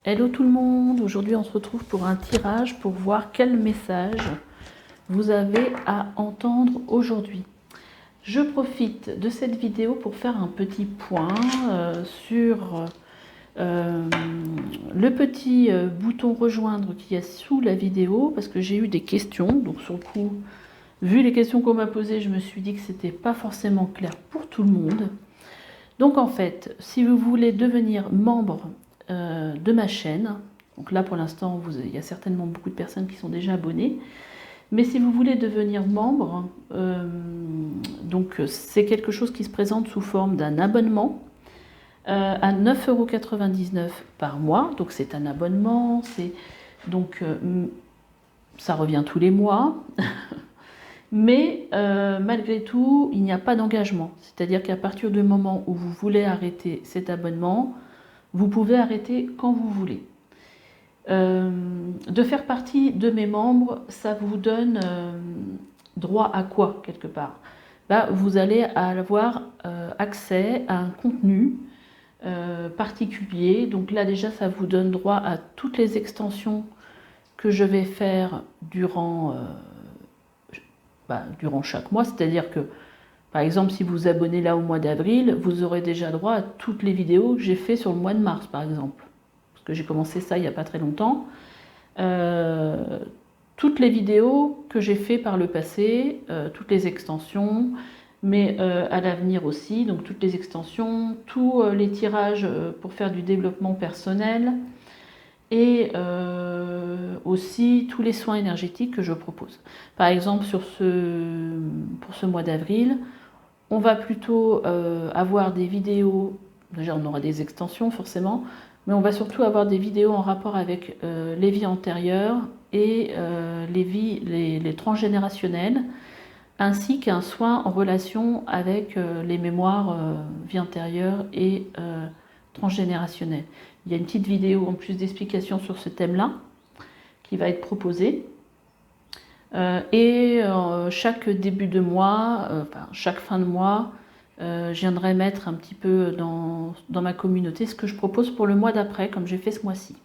Hello tout le monde, aujourd'hui on se retrouve pour un tirage pour voir quel message vous avez à entendre aujourd'hui. Je profite de cette vidéo pour faire un petit point sur le petit bouton rejoindre qui est sous la vidéo parce que j'ai eu des questions, donc sur le coup, vu les questions qu'on m'a posées, je me suis dit que c'était pas forcément clair pour tout le monde. Donc en fait, si vous voulez devenir membre de ma chaîne, donc là pour l'instant il y a certainement beaucoup de personnes qui sont déjà abonnées, mais si vous voulez devenir membre, donc c'est quelque chose qui se présente sous forme d'un abonnement à 9,99 € par mois, donc c'est un abonnement, donc ça revient tous les mois. Mais malgré tout, il n'y a pas d'engagement. C'est-à-dire qu'à partir du moment où vous voulez arrêter cet abonnement, vous pouvez arrêter quand vous voulez. De faire partie de mes membres, ça vous donne droit à quoi, quelque part? Vous allez avoir accès à un contenu particulier. Donc là, déjà, ça vous donne droit à toutes les extensions que je vais faire durant chaque mois, c'est-à-dire que, par exemple, si vous vous abonnez là au mois d'avril, vous aurez déjà droit à toutes les vidéos que j'ai fait sur le mois de mars, par exemple. Parce que j'ai commencé ça il n'y a pas très longtemps. Toutes les vidéos que j'ai fait par le passé, toutes les extensions, mais à l'avenir aussi, donc toutes les extensions, tous les tirages pour faire du développement personnel, et aussi tous les soins énergétiques que je propose. Par exemple, pour ce mois d'avril, on va plutôt avoir des vidéos, déjà on aura des extensions forcément, mais on va surtout avoir des vidéos en rapport avec les vies antérieures et les transgénérationnelles, ainsi qu'un soin en relation avec les mémoires vie antérieure et transgénérationnelles. Il y a une petite vidéo en plus d'explications sur ce thème-là qui va être proposée. Chaque début de mois, chaque fin de mois, je viendrai mettre un petit peu dans ma communauté ce que je propose pour le mois d'après, comme j'ai fait ce mois-ci.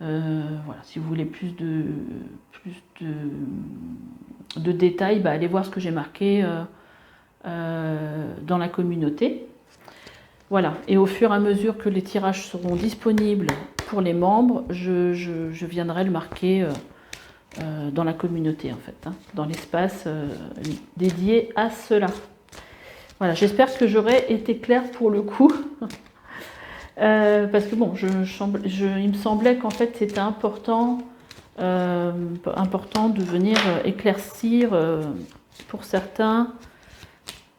Voilà, si vous voulez plus de détails, allez voir ce que j'ai marqué dans la communauté. Voilà, et au fur et à mesure que les tirages seront disponibles pour les membres, je viendrai le marquer dans la communauté, en fait, dans l'espace dédié à cela. Voilà, j'espère que j'aurai été claire pour le coup. Parce que bon, il me semblait qu'en fait c'était important de venir éclaircir pour certains,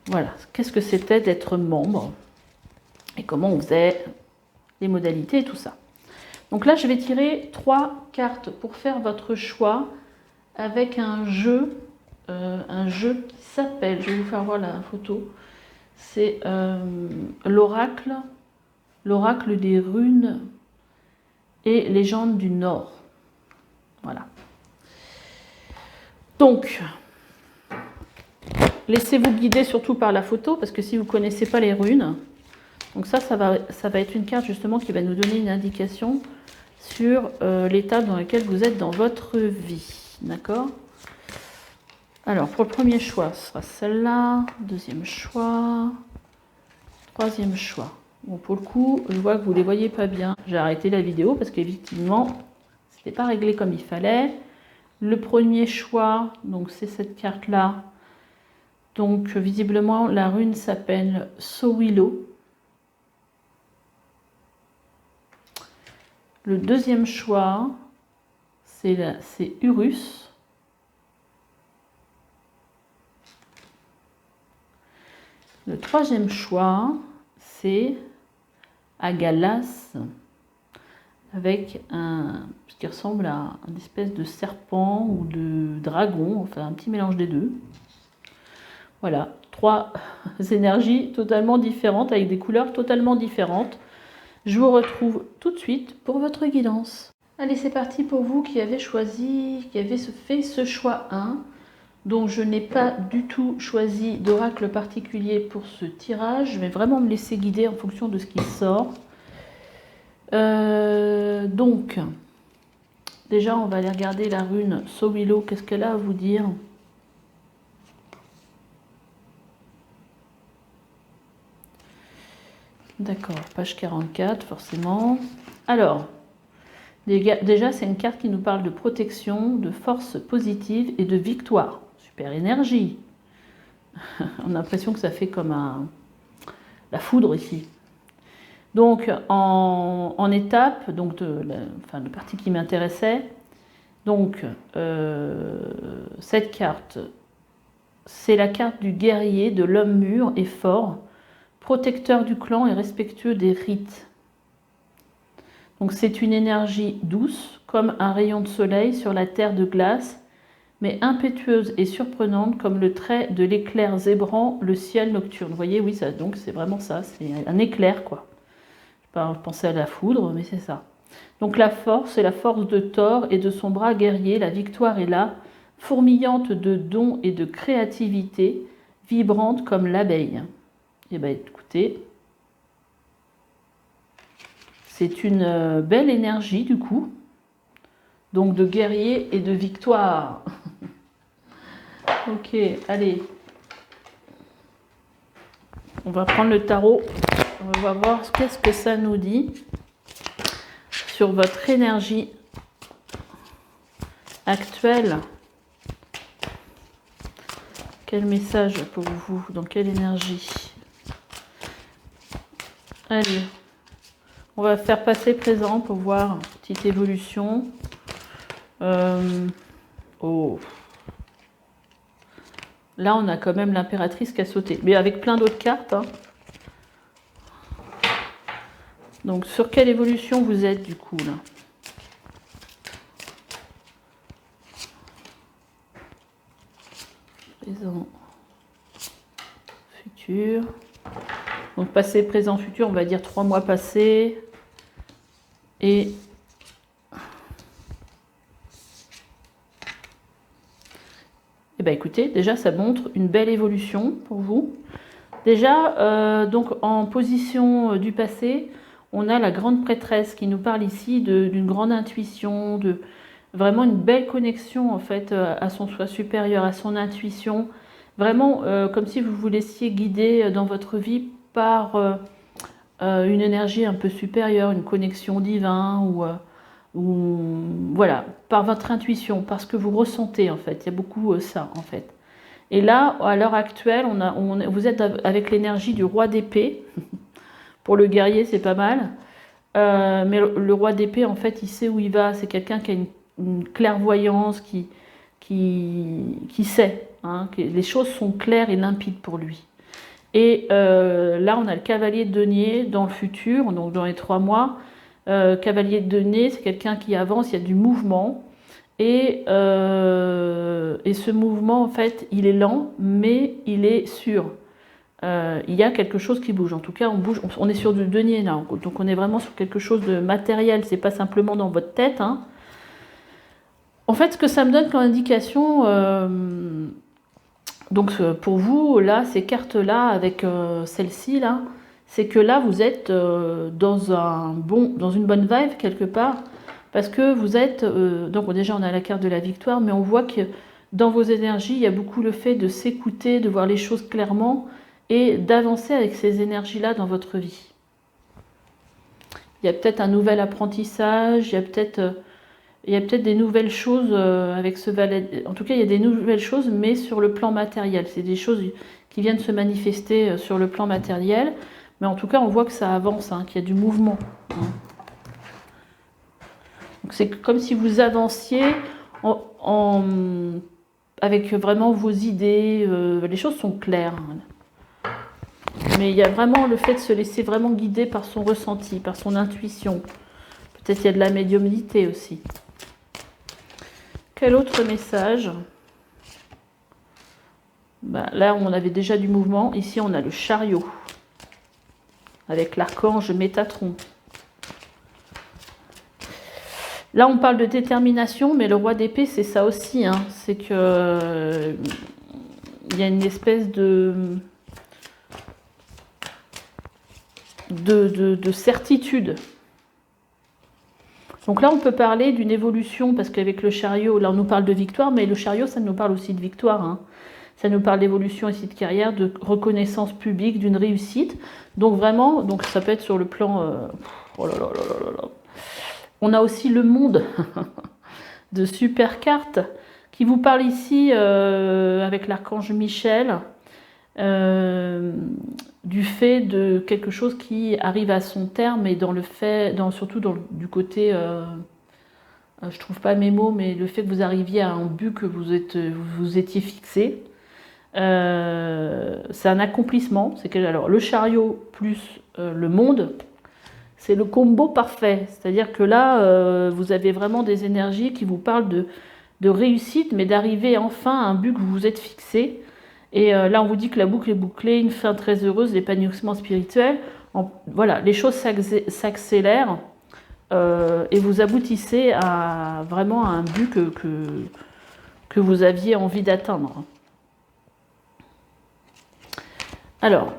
voilà, qu'est-ce que c'était d'être membre et comment on faisait, les modalités et tout ça. Donc là, je vais tirer 3 cartes pour faire votre choix avec un jeu qui s'appelle, je vais vous faire voir la photo, c'est l'oracle des runes et légendes du Nord. Voilà. Donc, laissez-vous guider surtout par la photo, parce que si vous ne connaissez pas les runes, donc ça va être une carte justement qui va nous donner une indication sur l'état dans lequel vous êtes dans votre vie. D'accord? Alors, pour le premier choix, ce sera celle-là. Deuxième choix. Troisième choix. Bon, pour le coup, je vois que vous ne les voyez pas bien. J'ai arrêté la vidéo parce qu'effectivement, ce n'était pas réglé comme il fallait. Le premier choix, donc c'est cette carte-là. Donc, visiblement, la rune s'appelle Sowilo. Le deuxième choix, c'est Urus. Le troisième choix, c'est Agalas, avec ce qui ressemble à une espèce de serpent ou de dragon, enfin un petit mélange des deux. Voilà, 3 énergies totalement différentes, avec des couleurs totalement différentes. Je vous retrouve tout de suite pour votre guidance. Allez, c'est parti pour vous qui avez fait ce choix 1. Donc je n'ai pas du tout choisi d'oracle particulier pour ce tirage. Je vais vraiment me laisser guider en fonction de ce qui sort. Donc, déjà, on va aller regarder la rune Sowilo. Qu'est-ce qu'elle a à vous dire? D'accord, page 44, forcément. Alors, déjà, c'est une carte qui nous parle de protection, de force positive et de victoire. Super énergie. On a l'impression que ça fait comme la foudre ici. Donc, en étape, donc la partie qui m'intéressait, donc cette carte, c'est la carte du guerrier, de l'homme mûr et fort, protecteur du clan et respectueux des rites. Donc c'est une énergie douce, comme un rayon de soleil sur la terre de glace, mais impétueuse et surprenante comme le trait de l'éclair zébrant le ciel nocturne. Vous voyez, oui, ça, donc c'est vraiment ça, c'est un éclair, quoi. Je pensais à la foudre, mais c'est ça. Donc la force, c'est la force de Thor et de son bras guerrier, la victoire est là, fourmillante de dons et de créativité, vibrante comme l'abeille. Eh bien, écoutez, c'est une belle énergie du coup, donc de guerrier et de victoire. Ok, allez. On va prendre le tarot, on va voir qu'est-ce que ça nous dit sur votre énergie actuelle. Quel message pour vous? Dans quelle énergie? Allez, on va faire passer présent pour voir une petite évolution. Oh. Là, on a quand même l'impératrice qui a sauté, mais avec plein d'autres cartes. Hein. Donc, sur quelle évolution vous êtes du coup là? Présent, futur. Donc, passé, présent, futur, on va dire 3 mois passés. Et eh bien, écoutez, déjà, ça montre une belle évolution pour vous. Déjà, donc en position du passé, on a la grande prêtresse qui nous parle ici d'une grande intuition, de vraiment une belle connexion en fait à son soi supérieur, à son intuition. Vraiment comme si vous vous laissiez guider dans votre vie par une énergie un peu supérieure, une connexion divine ou voilà, par votre intuition, parce que vous ressentez en fait. Il y a beaucoup ça en fait. Et là, à l'heure actuelle, vous êtes avec l'énergie du roi d'épée. Pour le guerrier, c'est pas mal. Mais le roi d'épée, en fait, il sait où il va. C'est quelqu'un qui a une clairvoyance, qui sait. Hein, que les choses sont claires et limpides pour lui. Et là, on a le cavalier de denier dans le futur, donc dans les 3 mois. Cavalier de denier, c'est quelqu'un qui avance, il y a du mouvement. Et ce mouvement, en fait, il est lent, mais il est sûr. Il y a quelque chose qui bouge. En tout cas, on bouge. On est sur du denier là, donc on est vraiment sur quelque chose de matériel. C'est pas simplement dans votre tête. Hein. En fait, ce que ça me donne comme indication, donc pour vous, là, ces cartes-là, avec celle-ci là, c'est que là, vous êtes dans une bonne vibe quelque part. Parce que vous êtes, donc déjà on a la carte de la victoire, mais on voit que dans vos énergies, il y a beaucoup le fait de s'écouter, de voir les choses clairement et d'avancer avec ces énergies-là dans votre vie. Il y a peut-être un nouvel apprentissage, il y a peut-être des nouvelles choses avec ce valet. En tout cas, il y a des nouvelles choses, mais sur le plan matériel. C'est des choses qui viennent se manifester sur le plan matériel, mais en tout cas, on voit que ça avance, hein, qu'il y a du mouvement. Hein. C'est comme si vous avanciez avec vraiment vos idées, les choses sont claires. Mais il y a vraiment le fait de se laisser vraiment guider par son ressenti, par son intuition. Peut-être il y a de la médiumnité aussi. Quel autre message? Là, on avait déjà du mouvement. Ici, on a le chariot avec l'archange Métatron. Là, on parle de détermination, mais le roi d'épée, c'est ça aussi. Hein. C'est que il y a une espèce de certitude. Donc là, on peut parler d'une évolution, parce qu'avec le chariot, là on nous parle de victoire, mais le chariot, ça nous parle aussi de victoire. Hein. Ça nous parle d'évolution ici de carrière, de reconnaissance publique, d'une réussite. Donc vraiment, donc ça peut être sur le plan... oh là là là là là là. On a aussi le monde de super cartes qui vous parle ici avec l'archange Michel du fait de quelque chose qui arrive à son terme et dans le fait, surtout du côté, je trouve pas mes mots, mais le fait que vous arriviez à un but que vous étiez fixé. C'est un accomplissement. C'est que alors le chariot plus le monde, c'est le combo parfait. C'est-à-dire que là, vous avez vraiment des énergies qui vous parlent de réussite, mais d'arriver enfin à un but que vous vous êtes fixé. Et là, on vous dit que la boucle est bouclée, une fin très heureuse, l'épanouissement spirituel. Voilà, les choses s'accélèrent et vous aboutissez à vraiment à un but que vous aviez envie d'atteindre. Alors,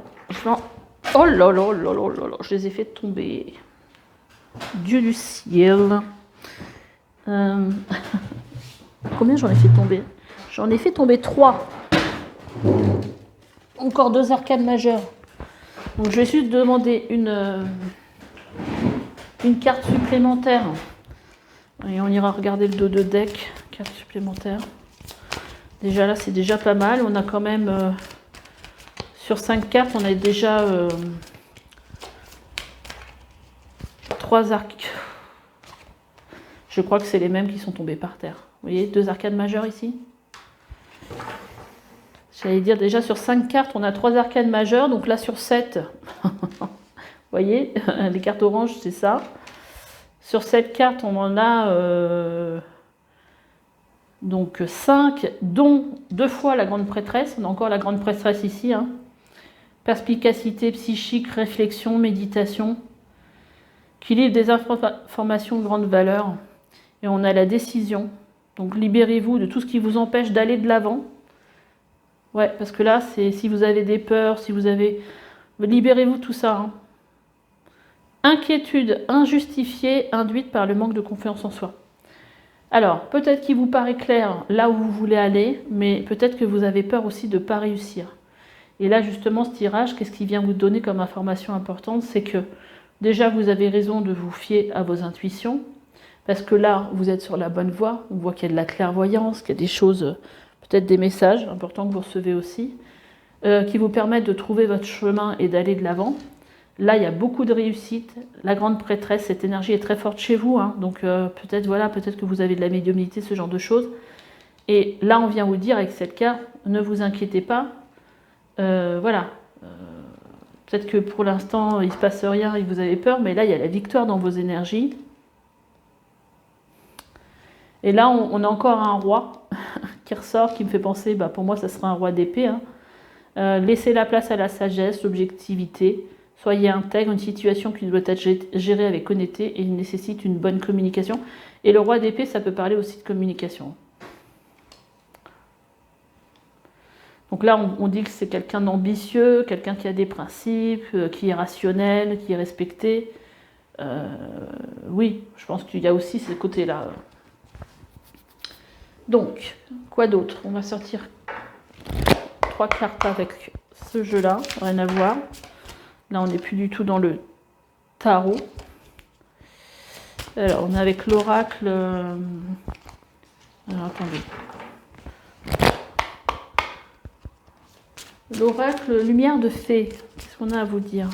oh là là là là là là, je les ai fait tomber. Dieu du ciel. Combien j'en ai fait tomber? J'en ai fait tomber 3. Encore 2 arcanes majeures. Donc je vais juste demander une carte supplémentaire. Et on ira regarder le dos de deck. Carte supplémentaire. Déjà là, c'est déjà pas mal. On a quand même... sur 5 cartes, on a déjà 3 arcs. Je crois que c'est les mêmes qui sont tombés par terre. Vous voyez, 2 arcanes majeures ici. J'allais dire déjà sur 5 cartes, on a 3 arcanes majeures. Donc là sur 7, vous voyez, les cartes oranges, c'est ça. Sur 7 cartes, on en a donc 5, dont 2 fois la grande prêtresse. On a encore la grande prêtresse ici. Hein. Perspicacité psychique, réflexion, méditation, qui livre des informations de grande valeur. Et on a la décision. Donc libérez-vous de tout ce qui vous empêche d'aller de l'avant. Ouais, parce que là, c'est si vous avez des peurs, si vous avez... Libérez-vous de tout ça. Hein. Inquiétude injustifiée induite par le manque de confiance en soi. Alors, peut-être qu'il vous paraît clair là où vous voulez aller, mais peut-être que vous avez peur aussi de ne pas réussir. Et là, justement, ce tirage, qu'est-ce qu'il vient vous donner comme information importante? C'est que déjà, vous avez raison de vous fier à vos intuitions, parce que là, vous êtes sur la bonne voie. On voit qu'il y a de la clairvoyance, qu'il y a des choses, peut-être des messages importants que vous recevez aussi, qui vous permettent de trouver votre chemin et d'aller de l'avant. Là, il y a beaucoup de réussite. La grande prêtresse, cette énergie est très forte chez vous. Hein, donc, peut-être voilà, peut-être que vous avez de la médiumnité, ce genre de choses. Et là, on vient vous dire avec cette carte, ne vous inquiétez pas. Voilà. Peut-être que pour l'instant, il ne se passe rien et vous avez peur, mais là, il y a la victoire dans vos énergies. Et là, on a encore un roi qui ressort, qui me fait penser, bah, pour moi, ça sera un roi d'épée. Hein. Laissez la place à la sagesse, l'objectivité. Soyez intègre, une situation qui doit être gérée avec honnêteté et nécessite une bonne communication. Et le roi d'épée, ça peut parler aussi de communication. Donc là, on dit que c'est quelqu'un d'ambitieux, quelqu'un qui a des principes, qui est rationnel, qui est respecté. Oui, je pense qu'il y a aussi ce côté-là. Donc, quoi d'autre? On va sortir 3 cartes avec ce jeu-là, rien à voir. Là, on n'est plus du tout dans le tarot. Alors, on est avec l'oracle... Alors, attendez. L'oracle lumière de fée. Qu'est-ce qu'on a à vous dire?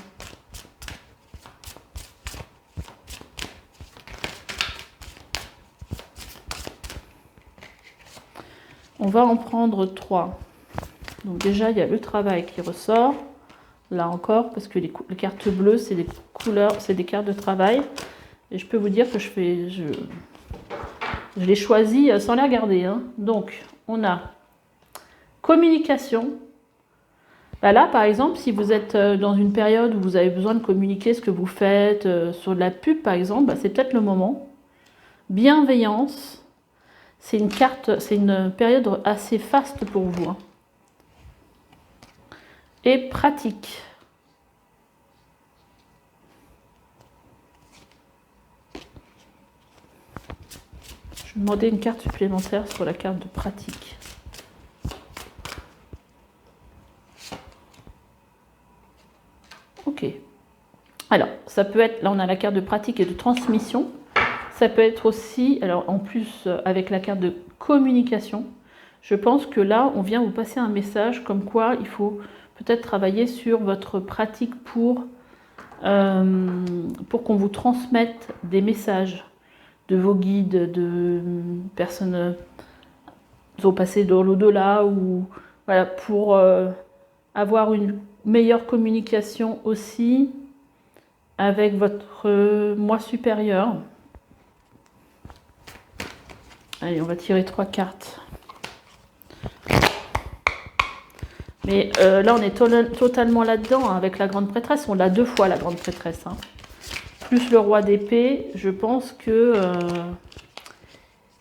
On va en prendre 3. Donc déjà, il y a le travail qui ressort. Là encore, parce que les cartes bleues, c'est des couleurs, c'est des cartes de travail. Et je peux vous dire que je les choisis sans les regarder. Hein. Donc, on a communication. Bah là, par exemple, si vous êtes dans une période où vous avez besoin de communiquer ce que vous faites, sur de la pub par exemple, bah, c'est peut-être le moment. Bienveillance, c'est une période assez faste pour vous. Hein. Et pratique. vais demander une carte supplémentaire sur la carte de pratique. Ok. Alors, ça peut être, là on a la carte de pratique et de transmission. Ça peut être aussi, alors en plus avec la carte de communication, je pense que là on vient vous passer un message comme quoi il faut peut-être travailler sur votre pratique pour qu'on vous transmette des messages de vos guides, de personnes au passé dans l'au-delà, ou voilà, pour avoir une meilleure communication aussi avec votre moi supérieur. Allez, on va tirer 3 cartes. Mais là, on est totalement là-dedans, hein, avec la grande prêtresse. On l'a 2 fois, la grande prêtresse. Hein. Plus le roi d'épée, je pense que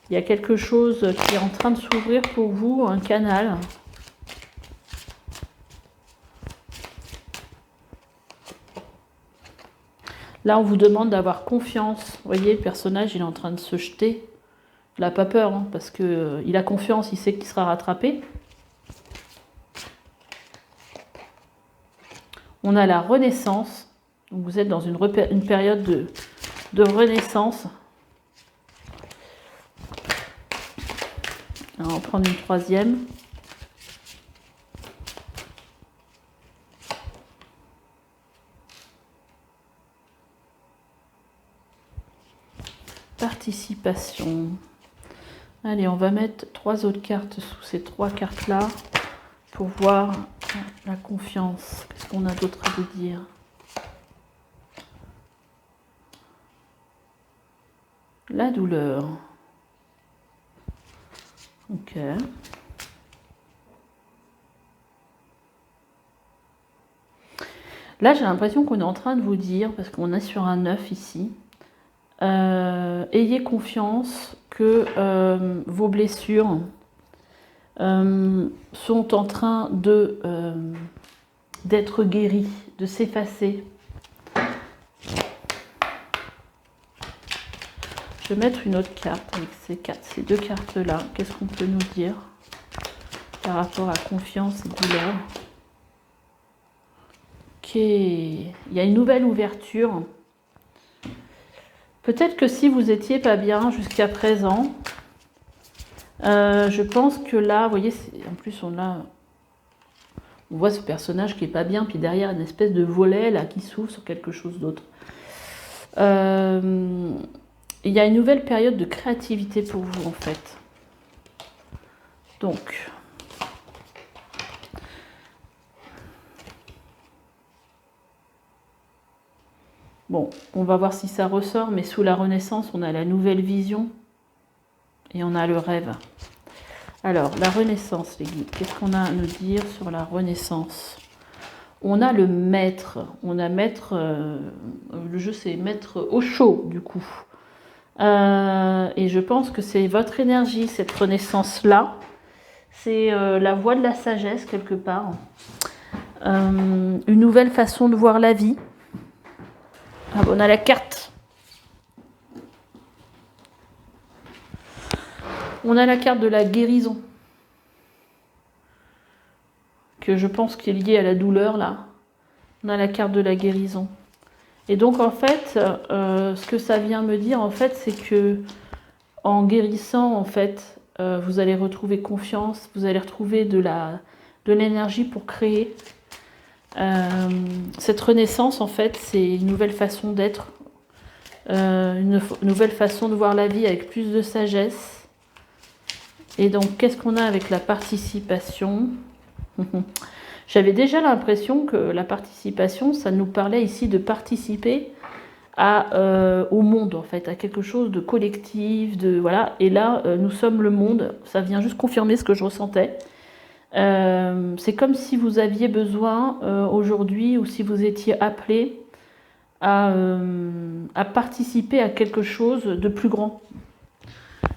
il y a quelque chose qui est en train de s'ouvrir pour vous, un canal. Là, on vous demande d'avoir confiance. Vous voyez, le personnage, il est en train de se jeter. Il n'a pas peur, hein, parce qu'il a confiance, il sait qu'il sera rattrapé. On a la renaissance. Donc vous êtes dans une période de renaissance. Alors, on va prendre une troisième. Participation. Allez, on va mettre 3 autres cartes sous ces 3 cartes-là pour voir la confiance. Qu'est-ce qu'on a d'autre à vous dire? La douleur. Ok. Là, j'ai l'impression qu'on est en train de vous dire, parce qu'on est sur un 9 ici, ayez confiance que vos blessures sont en train d'être guéries, de s'effacer. Je vais mettre une autre carte avec ces 2 cartes-là. Qu'est-ce qu'on peut nous dire par rapport à confiance et douleur? Ok, il y a une nouvelle ouverture. Peut-être que si vous étiez pas bien jusqu'à présent, je pense que là, vous voyez, en plus on voit ce personnage qui est pas bien, puis derrière une espèce de volet là qui s'ouvre sur quelque chose d'autre. Il y a une nouvelle période de créativité pour vous en fait. Donc, bon, on va voir si ça ressort, mais sous la Renaissance, on a la nouvelle vision et on a le rêve. Alors, la Renaissance, les guides, qu'est-ce qu'on a à nous dire sur la Renaissance? On a le maître, le jeu c'est maître au chaud du coup. Et je pense que c'est votre énergie, cette Renaissance-là. C'est la voie de la sagesse quelque part. Une nouvelle façon de voir la vie. Ah, on a la carte. On a la carte de la guérison. Que je pense qui est liée à la douleur là. On a la carte de la guérison. Et donc en fait, ce que ça vient me dire en fait, c'est que en guérissant en fait, vous allez retrouver confiance, vous allez retrouver de l'énergie pour créer. Cette renaissance en fait, c'est une nouvelle façon d'être, une nouvelle façon de voir la vie avec plus de sagesse. Et donc qu'est-ce qu'on a avec la participation? J'avais déjà l'impression que la participation, ça nous parlait ici de participer au monde, en fait, à quelque chose de collectif, voilà. Et là, nous sommes le monde. Ça vient juste confirmer ce que je ressentais. C'est comme si vous aviez besoin aujourd'hui, ou si vous étiez appelé à participer à quelque chose de plus grand,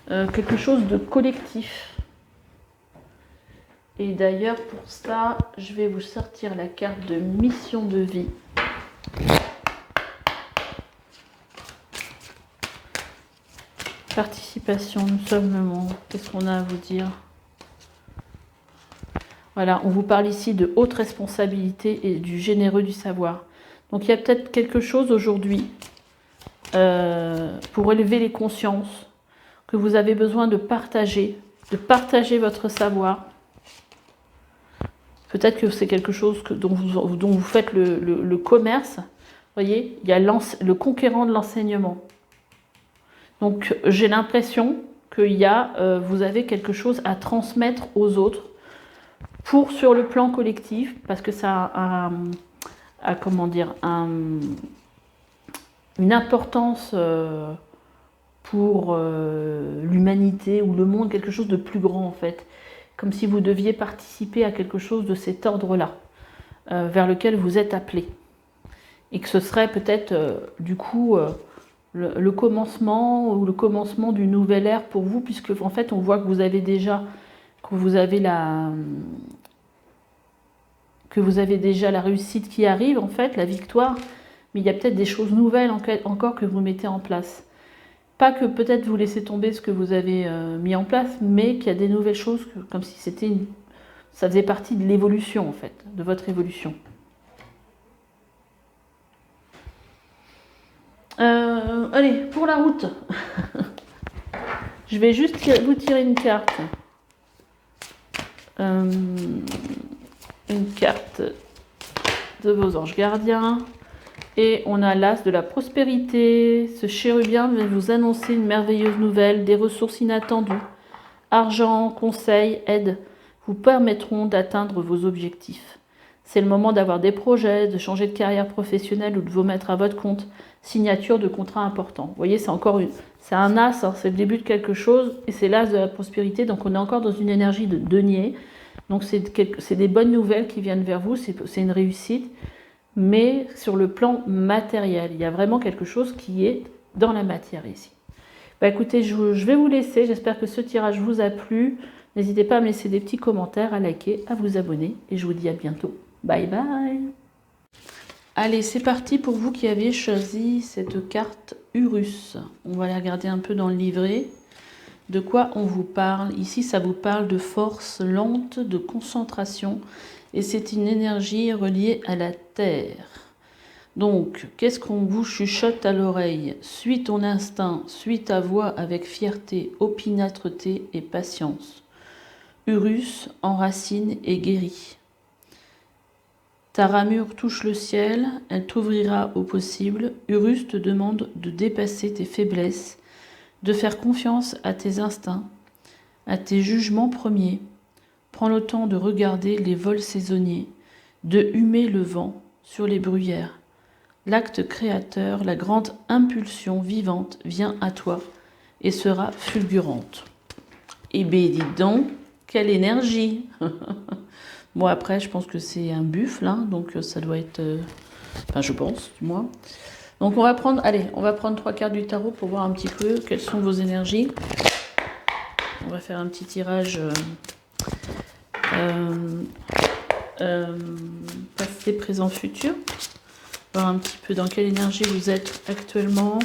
quelque chose de collectif. Et d'ailleurs, pour ça, je vais vous sortir la carte de mission de vie. Participation, nous sommes le monde. Qu'est-ce qu'on a à vous dire? Voilà, on vous parle ici de haute responsabilité et du généreux du savoir. Donc il y a peut-être quelque chose aujourd'hui pour élever les consciences, que vous avez besoin de partager votre savoir. Peut-être que c'est quelque chose dont vous faites le commerce. Vous voyez, il y a le conquérant de l'enseignement. Donc j'ai l'impression qu'il y a, vous avez quelque chose à transmettre aux autres sur le plan collectif, parce que ça a comment dire, une importance pour l'humanité ou le monde, quelque chose de plus grand en fait. Comme si vous deviez participer à quelque chose de cet ordre-là, vers lequel vous êtes appelé. Et que ce serait peut-être du coup le commencement ou le commencement d'une nouvelle ère pour vous, puisque en fait on voit que vous avez déjà la réussite qui arrive, en fait, la victoire, mais il y a peut-être des choses nouvelles encore que vous mettez en place. Pas que peut-être vous laissez tomber ce que vous avez mis en place, mais qu'il y a des nouvelles choses, comme si ça faisait partie de l'évolution, en fait, de votre évolution. Allez, pour la route. Je vais juste vous tirer une carte. Une carte de vos anges gardiens. Et on a l'as de la prospérité. Ce chérubien va vous annoncer une merveilleuse nouvelle, des ressources inattendues. Argent, conseils, aide vous permettront d'atteindre vos objectifs. C'est le moment d'avoir des projets, de changer de carrière professionnelle ou de vous mettre à votre compte. Signature de contrats importants. Vous voyez, c'est un as, hein, c'est le début de quelque chose, et c'est l'as de la prospérité, donc on est encore dans une énergie de denier. Donc c'est des bonnes nouvelles qui viennent vers vous, c'est une réussite, mais sur le plan matériel, il y a vraiment quelque chose qui est dans la matière ici. Bah écoutez, je vais vous laisser, j'espère que ce tirage vous a plu. N'hésitez pas à me laisser des petits commentaires, à liker, à vous abonner, et je vous dis à bientôt. Bye bye. Allez, c'est parti pour vous qui avez choisi cette carte Urus. On va la regarder un peu dans le livret. De quoi on vous parle? Ici, ça vous parle de force lente, de concentration, et c'est une énergie reliée à la terre. Donc, qu'est-ce qu'on vous chuchote à l'oreille? Suis ton instinct, suis ta voix avec fierté, opiniâtreté et patience. Urus enracine et guérit. Ta ramure touche le ciel, elle t'ouvrira au possible. Urus te demande de dépasser tes faiblesses, de faire confiance à tes instincts, à tes jugements premiers. Prends le temps de regarder les vols saisonniers, de humer le vent sur les bruyères. L'acte créateur, la grande impulsion vivante vient à toi et sera fulgurante. Eh bien, dis donc, quelle énergie! Bon, après, je pense que c'est un buffle, hein, donc ça doit être... Enfin, je pense, du moins. Donc, on va prendre 3 cartes du tarot pour voir un petit peu quelles sont vos énergies. On va faire un petit tirage passé, présent, futur. Voir un petit peu dans quelle énergie vous êtes actuellement,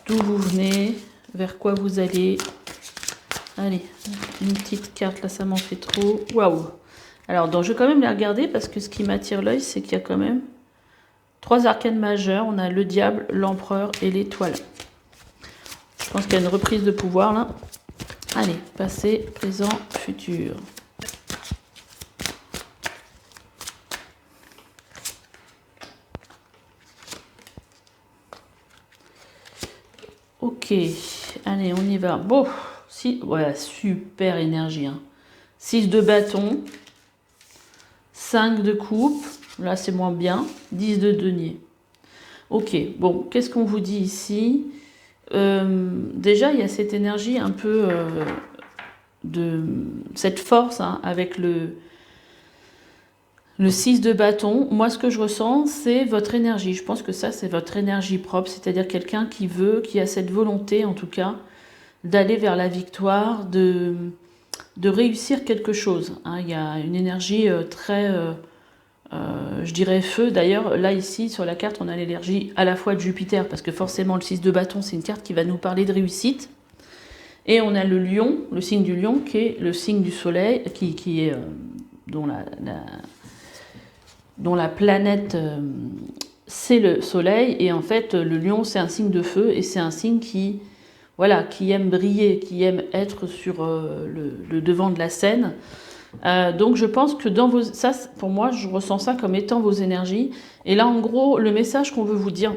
d'où vous venez, vers quoi vous allez. Allez, une petite carte, là, ça m'en fait trop. Waouh! Alors, donc, je vais quand même les regarder parce que ce qui m'attire l'œil, c'est qu'il y a quand même 3 arcanes majeures. On a le diable, l'empereur et l'étoile. Je pense qu'il y a une reprise de pouvoir là. Allez, passé, présent, futur. Ok, allez, on y va. Bon, voilà, super énergie. Hein. 6 de bâton. 5 de coupe, là c'est moins bien, 10 de denier. Ok, bon, qu'est-ce qu'on vous dit ici? Déjà, il y a cette énergie un peu de cette force hein, avec le 6 de bâton. Moi, ce que je ressens, c'est votre énergie. Je pense que ça, c'est votre énergie propre, c'est-à-dire quelqu'un qui a cette volonté, en tout cas, d'aller vers la victoire, de réussir quelque chose. Hein. Il y a une énergie très, je dirais feu. D'ailleurs, là, ici, sur la carte, on a l'énergie à la fois de Jupiter, parce que forcément, le 6 de bâton, c'est une carte qui va nous parler de réussite. Et on a le lion, le signe du lion, qui est le signe du soleil, qui est, dont la planète, c'est le soleil. Et en fait, le lion, c'est un signe de feu, et c'est un signe qui, voilà, qui aime briller, qui aime être sur le devant de la scène. Donc je pense que dans vos... Ça, pour moi, je ressens ça comme étant vos énergies. Et là, en gros, le message qu'on veut vous dire,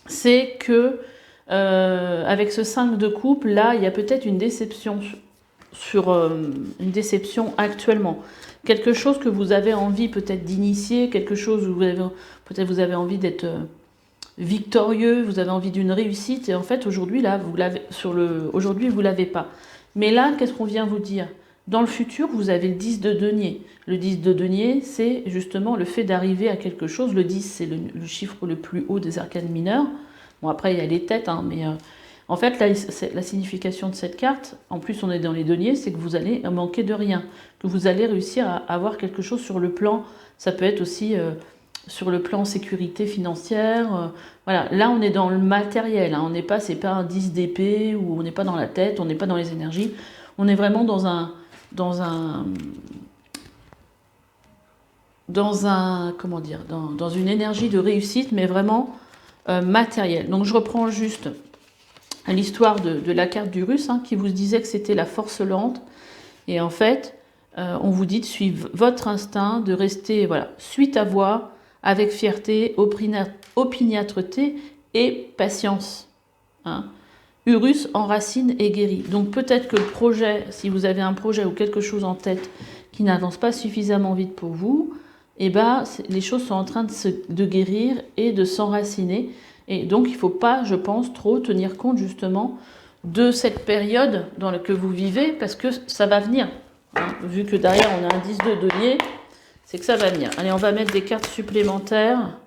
c'est que avec ce 5 de coupe, là, il y a peut-être une déception une déception actuellement. Quelque chose que vous avez envie peut-être d'initier, quelque chose où peut-être vous avez envie d'être victorieux, vous avez envie d'une réussite, et en fait, aujourd'hui, là, aujourd'hui, vous l'avez pas. Mais là, qu'est-ce qu'on vient vous dire? Dans le futur, vous avez le 10 de denier. Le 10 de denier, c'est justement le fait d'arriver à quelque chose. Le 10, c'est le chiffre le plus haut des arcanes mineurs. Bon, après, il y a les têtes, hein, mais en fait, la signification de cette carte, en plus, on est dans les deniers, c'est que vous allez manquer de rien, que vous allez réussir à avoir quelque chose sur le plan. Ça peut être aussi sur le plan sécurité financière. Voilà, là, on est dans le matériel. Hein, c'est pas un 10 d'épée, ou on n'est pas dans la tête, on n'est pas dans les énergies. On est vraiment dans une énergie de réussite, mais vraiment matérielle. Donc je reprends juste l'histoire de la carte du russe, hein, qui vous disait que c'était la force lente. Et en fait, on vous dit de suivre votre instinct, de rester, voilà, suite à voix, avec fierté, opiniâtreté et patience. Hein. Urus enracine et guérit. Donc peut-être que le projet, si vous avez un projet ou quelque chose en tête qui n'avance pas suffisamment vite pour vous, eh ben, les choses sont en train de guérir et de s'enraciner. Et donc il ne faut pas, je pense, trop tenir compte justement de cette période dans laquelle vous vivez, parce que ça va venir. Hein. Vu que derrière on a un 10 de denier, c'est que ça va venir. Allez, on va mettre des cartes supplémentaires.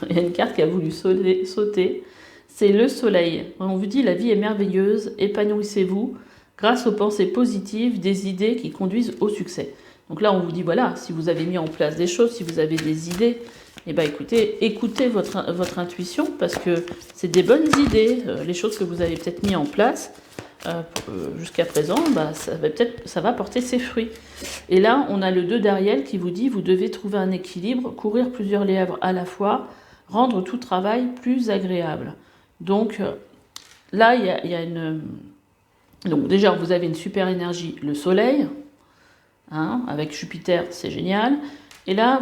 Il y a une carte qui a voulu sauter. C'est le soleil. On vous dit la vie est merveilleuse, épanouissez-vous grâce aux pensées positives, des idées qui conduisent au succès. Donc là, on vous dit, voilà, si vous avez mis en place des choses, si vous avez des idées, eh ben, écoutez votre intuition, parce que c'est des bonnes idées. Les choses que vous avez peut-être mis en place jusqu'à présent, bah, ça va porter ses fruits. Et là, on a le 2 d'Ariel qui vous dit, vous devez trouver un équilibre, courir plusieurs lèvres à la fois, rendre tout travail plus agréable. Donc là, il y a une... Donc déjà, vous avez une super énergie, le soleil, hein, avec Jupiter, c'est génial. Et là,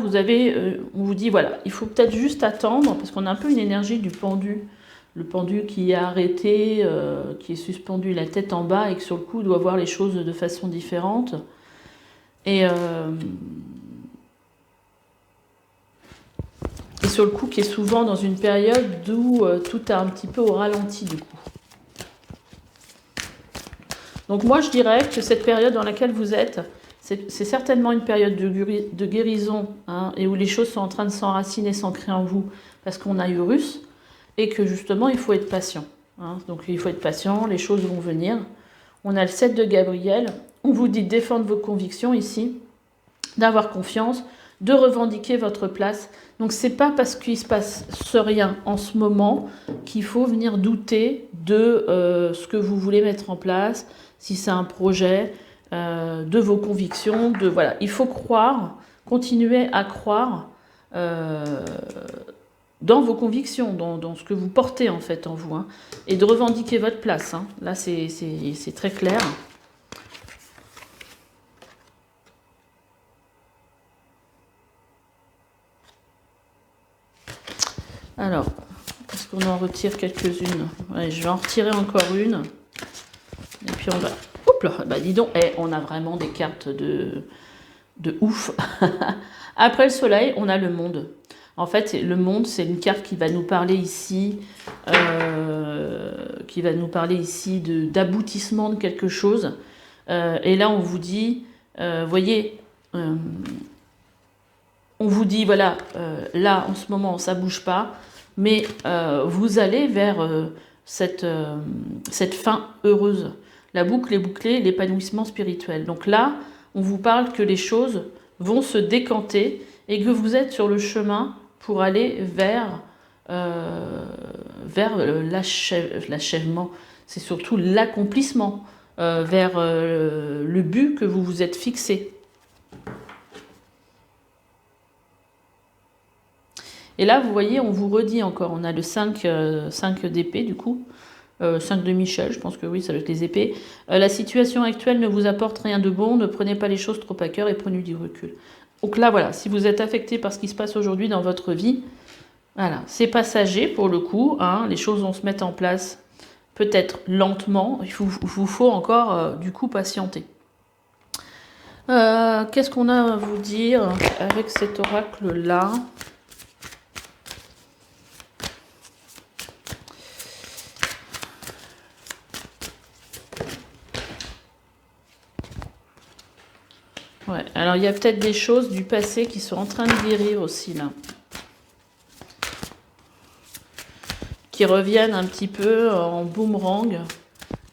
on vous dit, voilà, il faut peut-être juste attendre, parce qu'on a un peu une énergie du pendu. Le pendu qui est arrêté, qui est suspendu la tête en bas, et que sur le coup, doit voir les choses de façon différente. Et sur le coup, qui est souvent dans une période où tout est un petit peu au ralenti du coup. Donc moi, je dirais que cette période dans laquelle vous êtes, c'est certainement une période de guérison, hein, et où les choses sont en train de s'enraciner, s'ancrer en vous, parce qu'on a Urus, et que justement, il faut être patient. Hein. Donc il faut être patient, les choses vont venir. On a le 7 de Gabriel, on vous dit de défendre vos convictions ici, d'avoir confiance, de revendiquer votre place. Donc c'est pas parce qu'il se passe rien en ce moment qu'il faut venir douter de ce que vous voulez mettre en place, si c'est un projet, de vos convictions, voilà. Il faut croire, continuer à croire dans vos convictions, dans ce que vous portez en fait en vous, hein, et de revendiquer votre place. Hein. Là c'est très clair. Alors, est-ce qu'on en retire quelques-unes? Ouais, je vais en retirer encore une. Et puis on va... Oups là, bah dis donc, on a vraiment des cartes de ouf. Après le soleil, on a le monde. En fait, le monde, c'est une carte qui va nous parler ici, d'aboutissement de quelque chose. Et là, on vous dit, voyez... on vous dit, voilà, là, en ce moment, ça ne bouge pas, mais vous allez vers cette fin heureuse. La boucle est bouclée, l'épanouissement spirituel. Donc là, on vous parle que les choses vont se décanter et que vous êtes sur le chemin pour aller vers l'achèvement. c'est surtout l'accomplissement vers le but que vous vous êtes fixé. Et là, vous voyez, on vous redit encore, on a le 5 d'épée du coup, 5 de Michel, je pense que oui, ça doit être les épées. La situation actuelle ne vous apporte rien de bon, ne prenez pas les choses trop à cœur et prenez du recul. Donc là, voilà, si vous êtes affecté par ce qui se passe aujourd'hui dans votre vie, voilà, c'est passager pour le coup, hein, les choses vont se mettre en place peut-être lentement, il vous faut encore du coup patienter. Qu'est-ce qu'on a à vous dire avec cet oracle-là ? Ouais, alors il y a peut-être des choses du passé qui sont en train de guérir aussi là. Qui reviennent un petit peu en boomerang.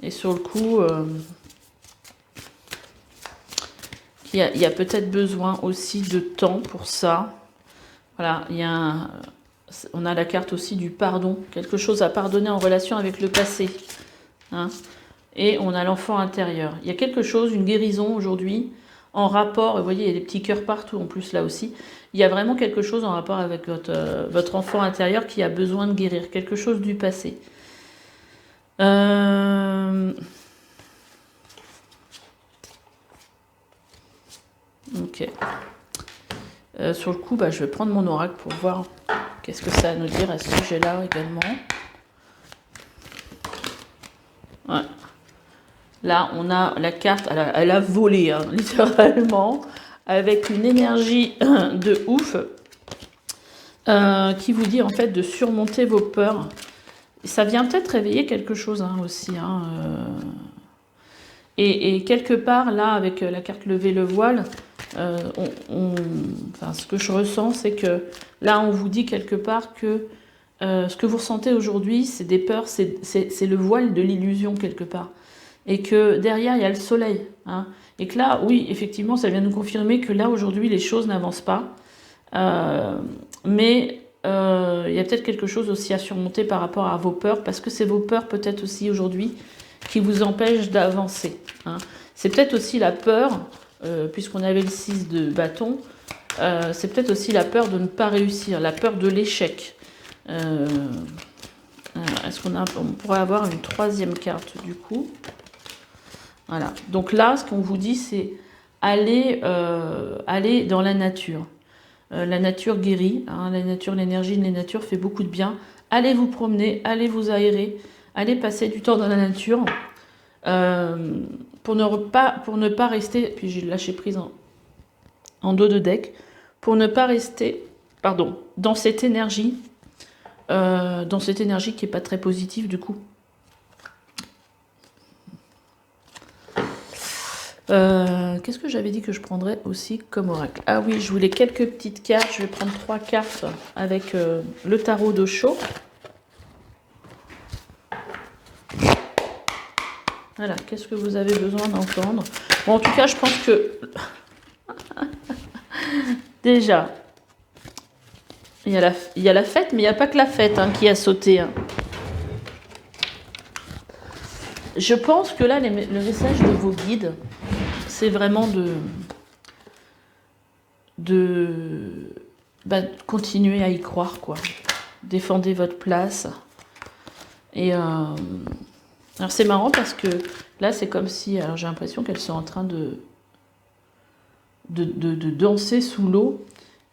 Et sur le coup, il y a peut-être besoin aussi de temps pour ça. Voilà, on a la carte aussi du pardon. Quelque chose à pardonner en relation avec le passé. Hein. Et on a l'enfant intérieur. Il y a quelque chose, une guérison aujourd'hui, en rapport, vous voyez, il y a des petits cœurs partout en plus là aussi. Il y a vraiment quelque chose en rapport avec votre enfant intérieur qui a besoin de guérir, quelque chose du passé. Ok. Sur le coup, je vais prendre mon oracle pour voir qu'est-ce que ça a à nous dire à ce sujet-là également. Ouais. Là, on a la carte, elle a volé, hein, littéralement, avec une énergie de ouf qui vous dit en fait de surmonter vos peurs. Ça vient peut-être réveiller quelque chose hein, aussi. Hein, et quelque part, là, avec la carte lever le voile, enfin, ce que je ressens, c'est que là, on vous dit quelque part que ce que vous ressentez aujourd'hui, c'est des peurs, c'est le voile de l'illusion quelque part. Et que derrière, il y a le soleil. Hein, et que là, oui, effectivement, ça vient nous confirmer que là, aujourd'hui, les choses n'avancent pas. Mais il y a peut-être quelque chose aussi à surmonter par rapport à vos peurs, parce que c'est vos peurs peut-être aussi aujourd'hui qui vous empêchent d'avancer. Hein. C'est peut-être aussi la peur, puisqu'on avait le 6 de bâton, c'est peut-être aussi la peur de ne pas réussir, la peur de l'échec. Est-ce on pourrait avoir une troisième carte du coup? Voilà. Donc là, ce qu'on vous dit, c'est aller dans la nature. La nature guérit, hein, la nature, l'énergie de la nature fait beaucoup de bien. Allez vous promener, allez vous aérer, allez passer du temps dans la nature pour ne pas rester, puis j'ai lâché prise en dos de deck, pour ne pas rester dans cette énergie qui n'est pas très positive du coup. Qu'est-ce que j'avais dit que je prendrais aussi comme oracle? Ah oui, je voulais quelques petites cartes. Je vais prendre 3 cartes avec le tarot d'Osho. Voilà, qu'est-ce que vous avez besoin d'entendre? Bon, en tout cas, je pense que... Déjà, il y a la fête, mais il n'y a pas que la fête hein, qui a sauté. Hein. Je pense que là, le message de vos guides, c'est vraiment de continuer à y croire, quoi. Défendez votre place. Et alors c'est marrant parce que là, c'est comme si, alors j'ai l'impression qu'elles sont en train de danser sous l'eau.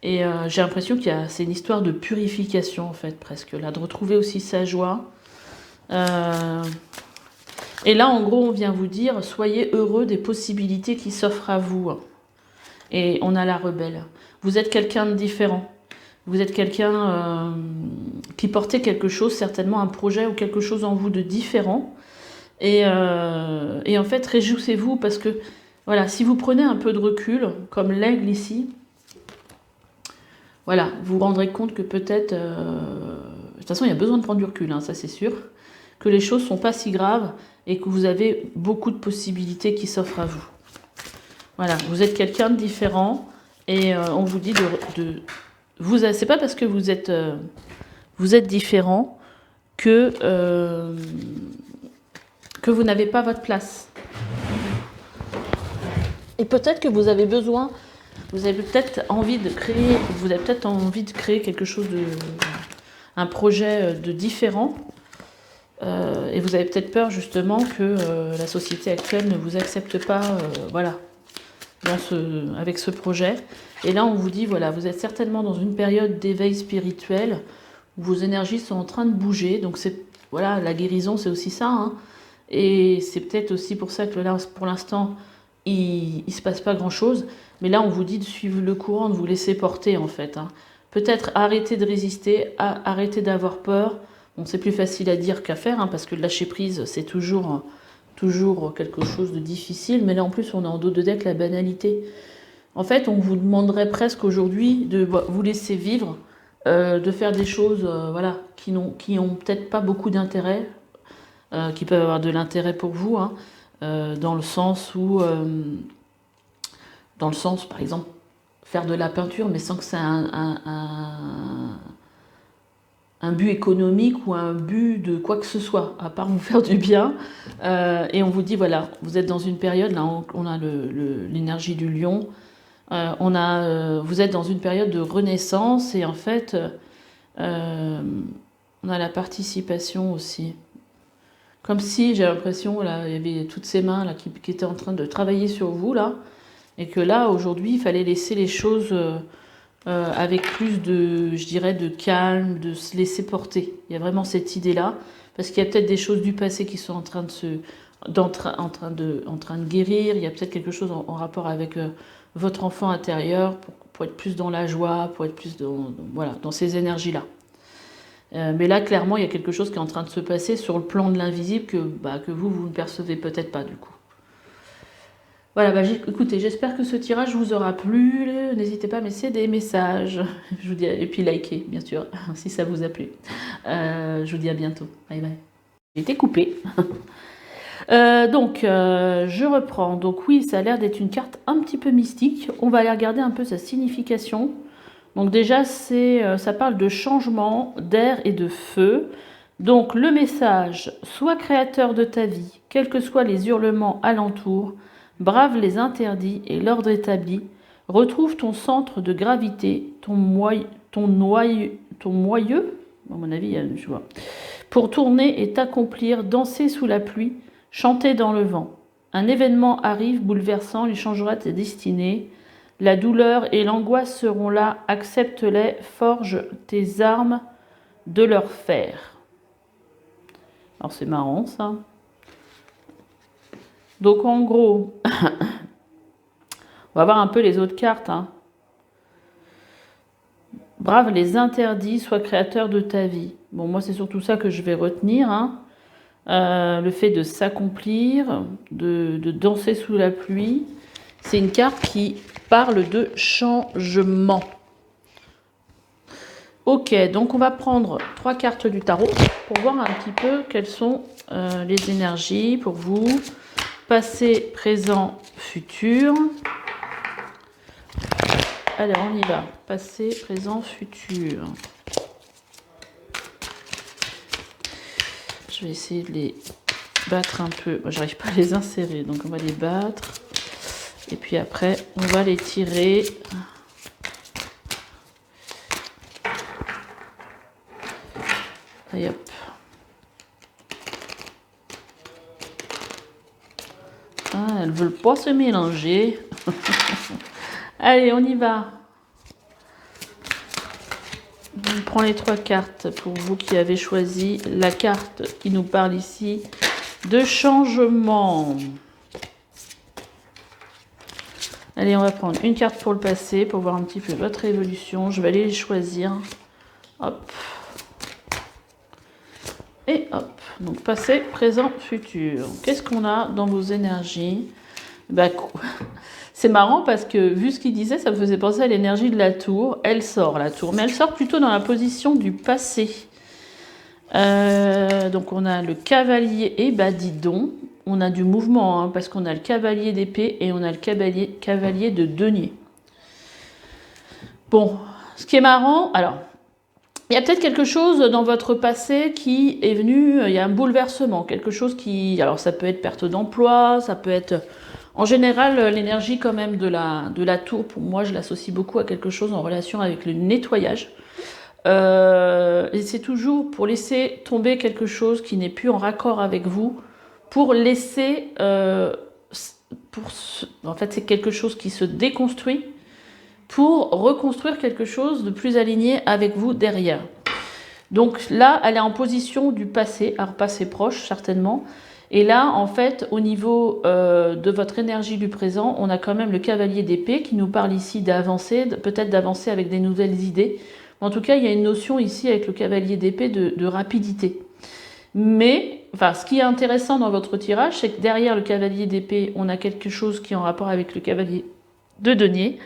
Et j'ai l'impression c'est une histoire de purification, en fait, presque, là, de retrouver aussi sa joie. Et là, en gros, on vient vous dire, soyez heureux des possibilités qui s'offrent à vous. Et on a la rebelle. Vous êtes quelqu'un de différent. Vous êtes quelqu'un qui portait quelque chose, certainement un projet ou quelque chose en vous de différent. Et en fait, réjouissez-vous parce que, voilà, si vous prenez un peu de recul, comme l'aigle ici, voilà, vous vous rendrez compte que peut-être... de toute façon, il y a besoin de prendre du recul, hein, ça c'est sûr. Que les choses ne sont pas si graves et que vous avez beaucoup de possibilités qui s'offrent à vous. Voilà, vous êtes quelqu'un de différent et on vous dit c'est pas parce que vous êtes différent que que vous n'avez pas votre place. Et peut-être que vous avez besoin, vous avez peut-être envie de créer quelque chose de, un projet de différent. Et vous avez peut-être peur justement que la société actuelle ne vous accepte pas, voilà, avec ce projet. Et là, on vous dit, voilà, vous êtes certainement dans une période d'éveil spirituel où vos énergies sont en train de bouger. Donc, voilà, la guérison, c'est aussi ça. Hein. Et c'est peut-être aussi pour ça que là, pour l'instant, il ne se passe pas grand-chose. Mais là, on vous dit de suivre le courant, de vous laisser porter, en fait. Hein. Peut-être arrêter de résister, arrêter d'avoir peur. Bon, c'est plus facile à dire qu'à faire, hein, parce que le lâcher prise, c'est toujours quelque chose de difficile. Mais là, en plus, on est en dos de deck la banalité. En fait, on vous demanderait presque aujourd'hui de vous laisser vivre, de faire des choses voilà, qui n'ont peut-être pas beaucoup d'intérêt, qui peuvent avoir de l'intérêt pour vous, hein, dans le sens, par exemple, faire de la peinture, mais sans que ça ait un but économique ou un but de quoi que ce soit, à part vous faire du bien. Et on vous dit, voilà, vous êtes dans une période, là on a l'énergie du lion, vous êtes dans une période de renaissance, et en fait, on a la participation aussi. Comme si, j'ai l'impression, là, il y avait toutes ces mains là, qui étaient en train de travailler sur vous, là, et que là, aujourd'hui, il fallait laisser les choses avec plus de, je dirais, de calme, de se laisser porter. Il y a vraiment cette idée-là, parce qu'il y a peut-être des choses du passé qui sont en train de guérir. Il y a peut-être quelque chose en rapport avec votre enfant intérieur pour être plus dans la joie, pour être plus voilà, dans ces énergies-là. Mais là, clairement, il y a quelque chose qui est en train de se passer sur le plan de l'invisible que vous ne percevez peut-être pas, du coup. Voilà, écoutez, j'espère que ce tirage vous aura plu. N'hésitez pas à me laisser des messages. Je vous dis, et puis likez, bien sûr, si ça vous a plu. Je vous dis à bientôt. Bye bye. J'ai été coupée. Je reprends. Donc oui, ça a l'air d'être une carte un petit peu mystique. On va aller regarder un peu sa signification. Donc déjà, ça parle de changement, d'air et de feu. Donc le message, sois créateur de ta vie, quels que soient les hurlements alentours, brave les interdits et l'ordre établi, retrouve ton centre de gravité, ton moyeu, à mon avis, je vois, pour tourner et t'accomplir, danser sous la pluie, chanter dans le vent. Un événement arrive bouleversant, il changera ta destinée. La douleur et l'angoisse seront là, accepte-les, forge tes armes de leur fer. Alors c'est marrant ça. Donc en gros, on va voir un peu les autres cartes. Hein. Brave les interdits, sois créateur de ta vie. Bon, moi c'est surtout ça que je vais retenir. Hein. Le fait de s'accomplir, de danser sous la pluie. C'est une carte qui parle de changement. Ok, donc on va prendre 3 cartes du tarot pour voir un petit peu quelles sont les énergies pour vous. Passé, présent, futur. Allez, on y va. Passé, présent, futur. Je vais essayer de les battre un peu. Moi, j'arrive pas à les insérer, donc on va les battre. Et puis après, on va les tirer. Et hop. Ah, elles veulent pas se mélanger. Allez, on y va. On prend les 3 cartes pour vous qui avez choisi la carte qui nous parle ici de changement. Allez, on va prendre une carte pour le passé pour voir un petit peu votre évolution. Je vais aller les choisir. Hop. Et hop. Donc, passé, présent, futur. Qu'est-ce qu'on a dans vos énergies? C'est marrant parce que, vu ce qu'il disait, ça me faisait penser à l'énergie de la tour. Elle sort, la tour. Mais elle sort plutôt dans la position du passé. Donc, on a le cavalier. Et dis donc, on a du mouvement, hein, parce qu'on a le cavalier d'épée et on a le cavalier de denier. Bon, ce qui est marrant, alors, Il y a peut-être quelque chose dans votre passé qui est venu, il y a un bouleversement, quelque chose qui... Alors ça peut être perte d'emploi, ça peut être... En général, l'énergie quand même de la tour, pour moi, je l'associe beaucoup à quelque chose en relation avec le nettoyage. Et c'est toujours pour laisser tomber quelque chose qui n'est plus en raccord avec vous, pour laisser... en fait, c'est quelque chose qui se déconstruit pour reconstruire quelque chose de plus aligné avec vous derrière. Donc là, elle est en position du passé, alors passé proche certainement. Et là, en fait, au niveau de votre énergie du présent, on a quand même le cavalier d'épée qui nous parle ici d'avancer, peut-être d'avancer avec des nouvelles idées. En tout cas, il y a une notion ici avec le cavalier d'épée de rapidité. Mais, enfin, ce qui est intéressant dans votre tirage, c'est que derrière le cavalier d'épée, on a quelque chose qui est en rapport avec le cavalier de denier,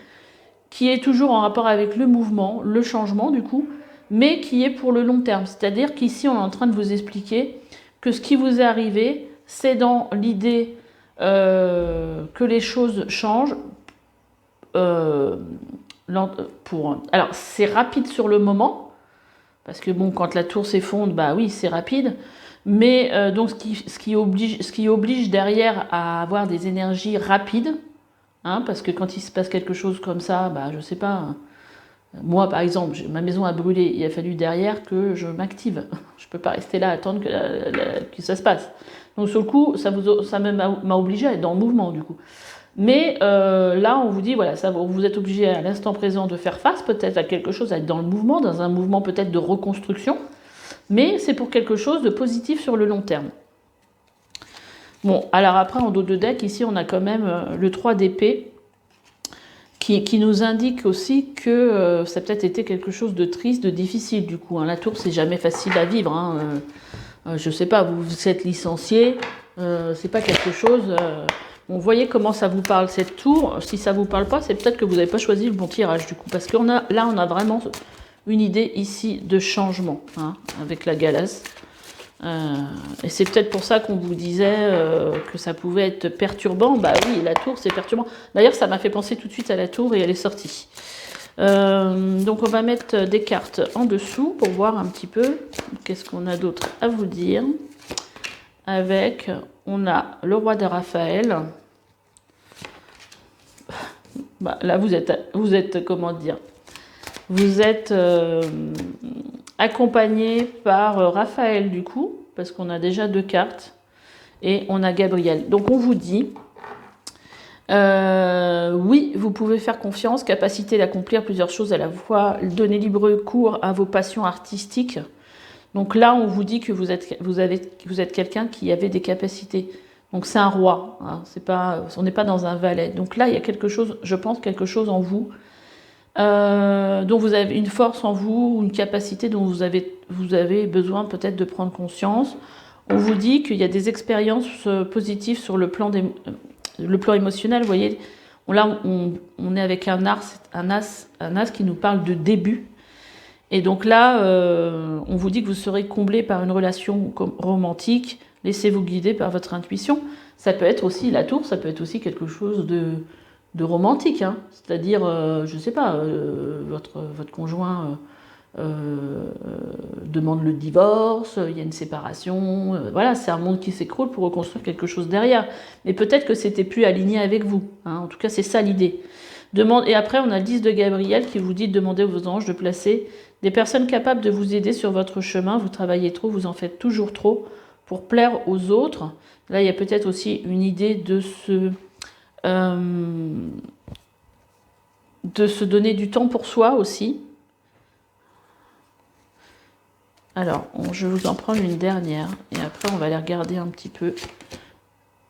qui est toujours en rapport avec le mouvement, le changement du coup, mais qui est pour le long terme. C'est-à-dire qu'ici, on est en train de vous expliquer que ce qui vous est arrivé, c'est dans l'idée que les choses changent. Alors, c'est rapide sur le moment, parce que bon, quand la tour s'effondre, bah oui, c'est rapide. Mais donc, ce qui oblige derrière à avoir des énergies rapides, hein, parce que quand il se passe quelque chose comme ça, bah, je sais pas, moi par exemple, ma maison a brûlé, il a fallu derrière que je m'active. Je peux pas rester là à attendre que ça se passe. Donc sur le coup, ça m'a obligé à être dans le mouvement du coup. Mais là, on vous dit, voilà, vous êtes obligé à l'instant présent de faire face peut-être à quelque chose, à être dans le mouvement, dans un mouvement peut-être de reconstruction, mais c'est pour quelque chose de positif sur le long terme. Bon, alors après, en dos de deck, ici, on a quand même le 3 d'épée qui nous indique aussi que ça a peut-être été quelque chose de triste, de difficile, du coup. Hein. La tour, c'est jamais facile à vivre. Hein. Je sais pas, vous êtes licencié, c'est pas quelque chose... Bon, voyez comment ça vous parle, cette tour. Si ça vous parle pas, c'est peut-être que vous n'avez pas choisi le bon tirage, du coup. Parce que là, on a vraiment une idée ici de changement, hein, avec la galasse. Et c'est peut-être pour ça qu'on vous disait que ça pouvait être perturbant. Bah oui, la tour, c'est perturbant. D'ailleurs, ça m'a fait penser tout de suite à la tour et elle est sortie. Donc, on va mettre des cartes en dessous pour voir un petit peu qu'est-ce qu'on a d'autre à vous dire. Avec, on a le roi de Raphaël. Bah, là, vous êtes, comment dire, vous êtes accompagné par Raphaël, du coup, parce qu'on a déjà 2 cartes, et on a Gabriel. Donc, on vous dit, oui, vous pouvez faire confiance, capacité d'accomplir plusieurs choses à la fois, donner libre cours à vos passions artistiques. Donc là, on vous dit que vous êtes quelqu'un qui avait des capacités. Donc c'est un roi, hein, on n'est pas dans un valet. Donc là, il y a quelque chose, je pense, quelque chose en vous, dont vous avez une force en vous, une capacité dont vous avez besoin peut-être de prendre conscience. On vous dit qu'il y a des expériences positives sur le plan émotionnel. Vous voyez, là, on est avec un as qui nous parle de début. Et donc là, on vous dit que vous serez comblé par une relation romantique. Laissez-vous guider par votre intuition. Ça peut être aussi, la tour, ça peut être aussi quelque chose de romantique. Hein. C'est-à-dire, je ne sais pas, votre conjoint demande le divorce, il y a une séparation. Voilà, c'est un monde qui s'écroule pour reconstruire quelque chose derrière. Mais peut-être que c'était plus aligné avec vous. Hein. En tout cas, c'est ça l'idée. Et après, on a le 10 de Gabriel qui vous dit de demander aux anges de placer des personnes capables de vous aider sur votre chemin. Vous travaillez trop, vous en faites toujours trop pour plaire aux autres. Là, il y a peut-être aussi une idée de se donner du temps pour soi aussi. Alors, je vais vous en prendre une dernière. Et après, on va les regarder un petit peu.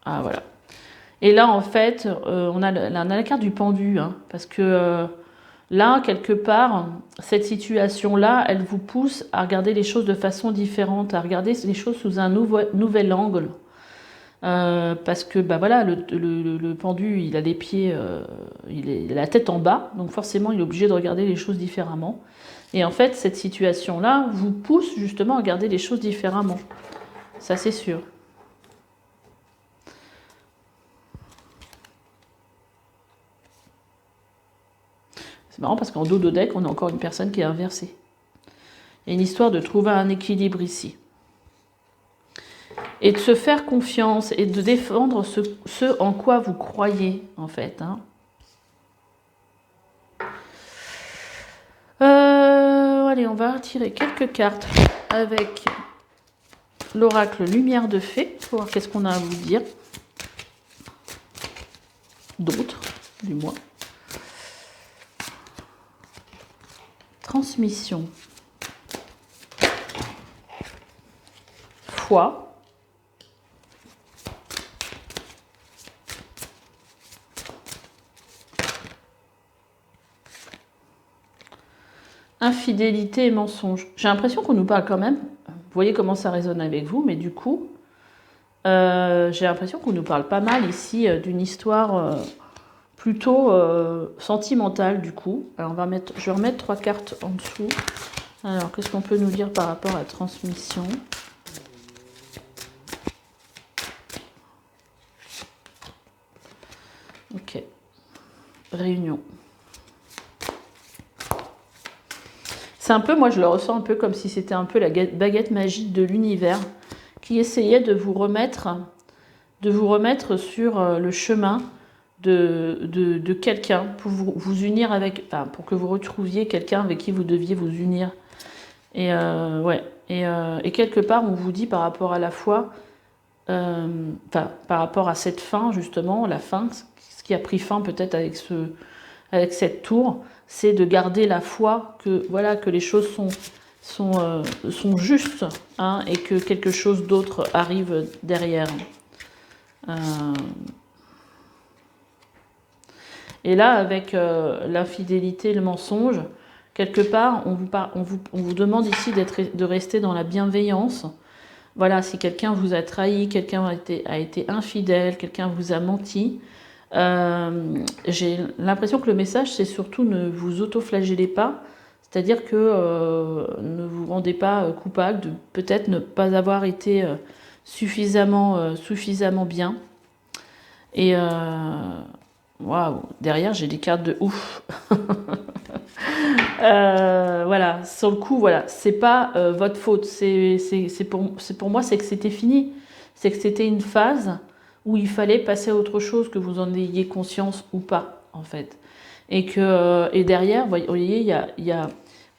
Ah, voilà. Et là, en fait, on a la carte du pendu. Hein, parce que là, quelque part, cette situation-là, elle vous pousse à regarder les choses de façon différente, à regarder les choses sous un nouvel angle. Parce que bah voilà, le pendu, il a les pieds, il a la tête en bas, donc forcément, il est obligé de regarder les choses différemment. Et en fait, cette situation-là vous pousse justement à regarder les choses différemment. Ça, c'est sûr. C'est marrant parce qu'en dos de deck, on a encore une personne qui est inversée. Il y a une histoire de trouver un équilibre ici. Et de se faire confiance et de défendre ce en quoi vous croyez, en fait. Hein. Allez, on va tirer quelques cartes avec l'oracle Lumière de Fée pour voir qu'est-ce qu'on a à vous dire. D'autres, du moins. Transmission. Foi. Infidélité et mensonge. J'ai l'impression qu'on nous parle quand même. Vous voyez comment ça résonne avec vous, mais du coup, j'ai l'impression qu'on nous parle pas mal ici d'une histoire plutôt sentimentale du coup. Alors je vais remettre 3 cartes en dessous. Alors, qu'est-ce qu'on peut nous dire par rapport à la transmission? Ok. Réunion. C'est un peu, moi je le ressens un peu comme si c'était un peu la baguette magique de l'univers qui essayait de vous remettre sur le chemin de quelqu'un pour vous unir avec, enfin, pour que vous retrouviez quelqu'un avec qui vous deviez vous unir. Et ouais, et quelque part on vous dit par rapport à la foi, enfin par rapport à cette fin justement, la fin, ce qui a pris fin peut-être avec cette tour, c'est de garder la foi que voilà que les choses sont justes hein, et que quelque chose d'autre arrive derrière. Et là, avec l'infidélité et le mensonge, quelque part, on vous demande ici de rester dans la bienveillance. Voilà, si quelqu'un vous a trahi, quelqu'un a été infidèle, quelqu'un vous a menti, j'ai l'impression que le message, c'est surtout ne vous auto-flagellez pas, c'est-à-dire que ne vous rendez pas coupable de peut-être ne pas avoir été suffisamment bien. Et waouh, derrière, j'ai des cartes de ouf. Voilà, sur le coup, voilà, c'est pas votre faute. Pour moi, c'est que c'était fini. C'est que c'était une phase où il fallait passer à autre chose, que vous en ayez conscience ou pas, en fait. Et derrière, vous voyez,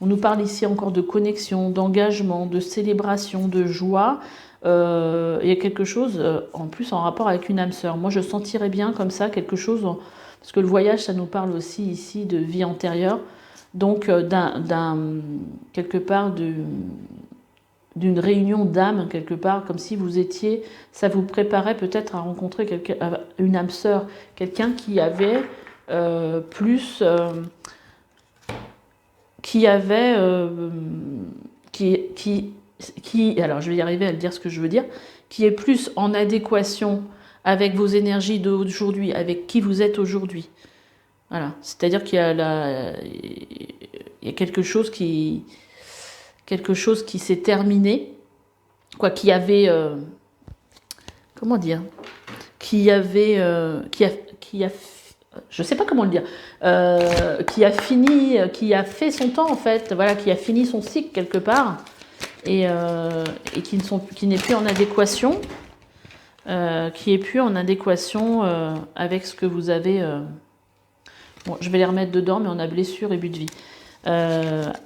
on nous parle ici encore de connexion, d'engagement, de célébration, de joie. Il y a quelque chose, en plus, en rapport avec une âme sœur. Moi, je sentirais bien comme ça, quelque chose, parce que le voyage, ça nous parle aussi ici de vie antérieure. Donc, quelque part, d'une réunion d'âmes, quelque part, comme si vous étiez, ça vous préparait peut-être à rencontrer une âme sœur, quelqu'un qui avait plus, alors je vais y arriver à le dire ce que je veux dire, qui est plus en adéquation avec vos énergies d'aujourd'hui, avec qui vous êtes aujourd'hui. Voilà, c'est-à-dire qu'il y a quelque chose qui s'est terminé, quoi, qui avait, comment dire, je sais pas comment le dire, qui a fini, qui a fait son temps en fait, voilà, qui a fini son cycle quelque part, et qui n'est plus en adéquation, avec ce que vous avez. Bon, je vais les remettre dedans, mais on a blessure et but de vie.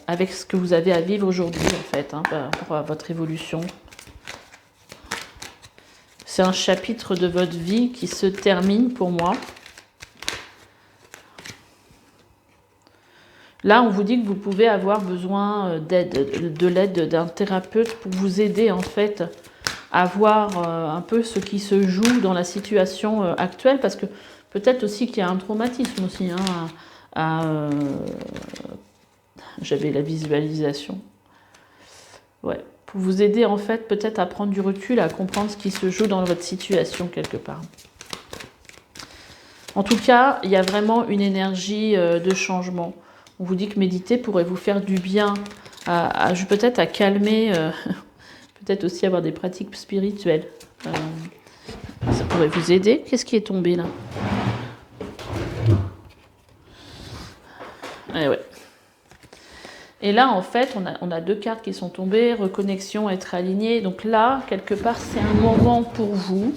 Avec ce que vous avez à vivre aujourd'hui, en fait, hein, par rapport à votre évolution. C'est un chapitre de votre vie qui se termine pour moi. Là, on vous dit que vous pouvez avoir besoin de l'aide d'un thérapeute pour vous aider, en fait, à voir un peu ce qui se joue dans la situation actuelle, parce que peut-être aussi qu'il y a un traumatisme aussi. Hein, j'avais la visualisation. Ouais. Pour vous aider en fait peut-être à prendre du recul, à comprendre ce qui se joue dans votre situation quelque part. En tout cas, il y a vraiment une énergie de changement. On vous dit que méditer pourrait vous faire du bien, peut-être à calmer, peut-être aussi avoir des pratiques spirituelles. Ça pourrait vous aider. Qu'est-ce qui est tombé là? Eh ouais. Et là, en fait, on a deux cartes qui sont tombées, reconnexion, être aligné. Donc là, quelque part, c'est un moment pour vous,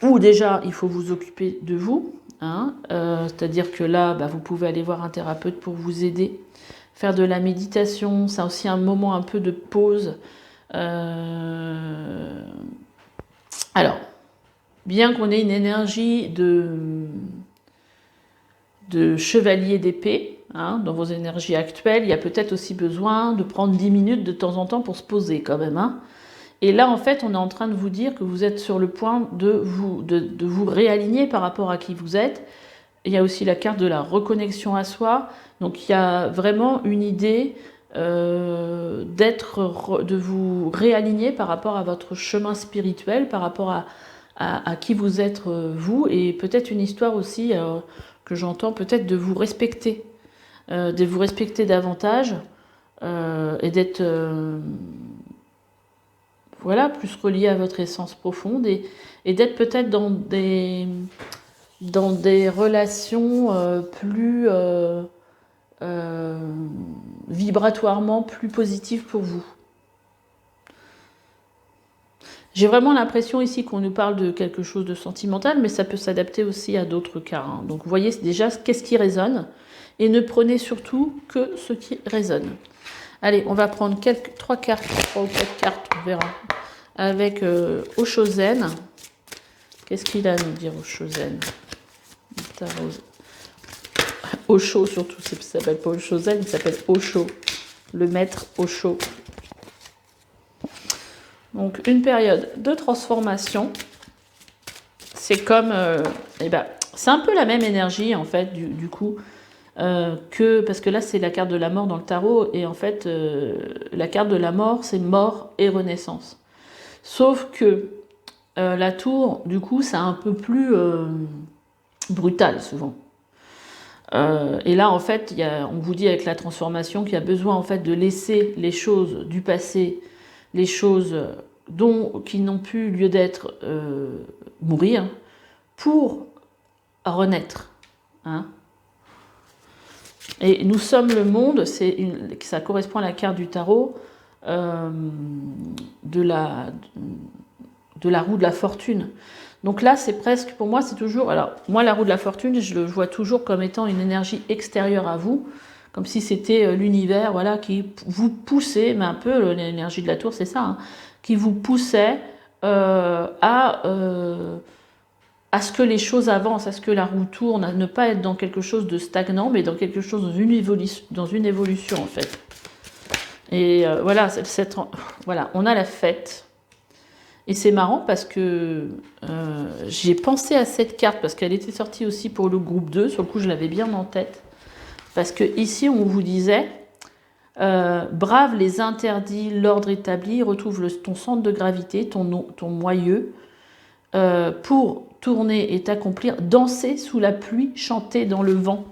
où déjà, il faut vous occuper de vous. Hein, c'est-à-dire que là, bah, vous pouvez aller voir un thérapeute pour vous aider, faire de la méditation. C'est aussi un moment un peu de pause. Alors, bien qu'on ait une énergie de chevalier d'épée, hein, dans vos énergies actuelles, il y a peut-être aussi besoin de prendre 10 minutes de temps en temps pour se poser quand même. Hein. Et là, en fait, on est en train de vous dire que vous êtes sur le point de vous réaligner par rapport à qui vous êtes. Il y a aussi la carte de la reconnexion à soi. Donc, il y a vraiment une idée de vous réaligner par rapport à votre chemin spirituel, par rapport à qui vous êtes vous, et peut-être une histoire aussi que j'entends, peut-être de vous respecter davantage et d'être voilà, plus relié à votre essence profonde et d'être peut-être dans des relations plus vibratoirement plus positives pour vous. J'ai vraiment l'impression ici qu'on nous parle de quelque chose de sentimental, mais ça peut s'adapter aussi à d'autres cas. Hein. Donc vous voyez déjà qu'est-ce qui résonne, et ne prenez surtout que ce qui résonne. Allez, on va prendre 3 ou 4 cartes, on verra, avec Osho-zen. Qu'est-ce qu'il a à nous dire, Osho-zen? Osho surtout, ça ne s'appelle pas Osho-zen, il s'appelle Osho, le maître Osho. Donc une période de transformation, c'est comme, c'est un peu la même énergie en fait du coup parce que là c'est la carte de la mort dans le tarot et en fait la carte de la mort c'est mort et renaissance. Sauf que la tour du coup c'est un peu plus brutal souvent. Et là en fait on vous dit avec la transformation qu'il y a besoin en fait de laisser les choses du passé, les choses qui n'ont plus lieu d'être mourir pour renaître. Hein. Et nous sommes le monde, ça correspond à la carte du tarot de la roue de la fortune. Donc là, c'est presque, pour moi, c'est toujours... Alors, moi, la roue de la fortune, je le vois toujours comme étant une énergie extérieure à vous, comme si c'était l'univers, voilà, qui vous poussait, mais un peu l'énergie de la tour, c'est ça, hein, qui vous poussait à ce que les choses avancent, à ce que la roue tourne, à ne pas être dans quelque chose de stagnant, mais dans quelque chose, dans une évolution, en fait. Et voilà, voilà, on a la fête. Et c'est marrant parce que j'ai pensé à cette carte, parce qu'elle était sortie aussi pour le groupe 2, sur le coup je l'avais bien en tête, parce que ici on vous disait, brave les interdits, l'ordre établi, retrouve ton centre de gravité, ton moyeu, pour tourner et t'accomplir, danser sous la pluie, chanter dans le vent.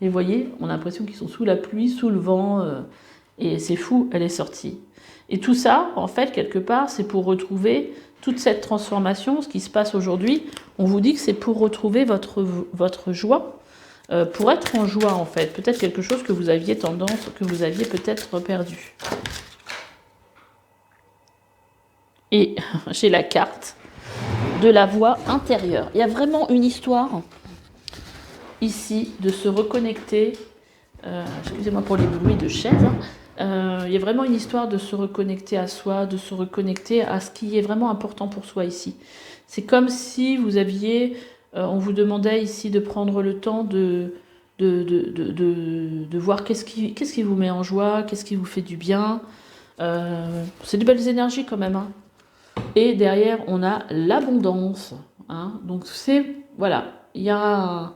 Et vous voyez, on a l'impression qu'ils sont sous la pluie, sous le vent, et c'est fou, elle est sortie. Et tout ça, en fait, quelque part, c'est pour retrouver toute cette transformation, ce qui se passe aujourd'hui. On vous dit que c'est pour retrouver votre joie, pour être en joie, en fait. Peut-être quelque chose que vous aviez peut-être perdu. Et j'ai la carte de la voix intérieure. Il y a vraiment une histoire ici de se reconnecter. Excusez-moi pour les bruits de chaise. Il y a vraiment une histoire de se reconnecter à soi, de se reconnecter à ce qui est vraiment important pour soi ici. C'est comme si vous aviez, on vous demandait ici de prendre le temps de voir qu'est-ce qui vous met en joie, qu'est-ce qui vous fait du bien. C'est de belles énergies quand même. Hein. Et derrière, on a l'abondance. Hein. Donc voilà, il y a...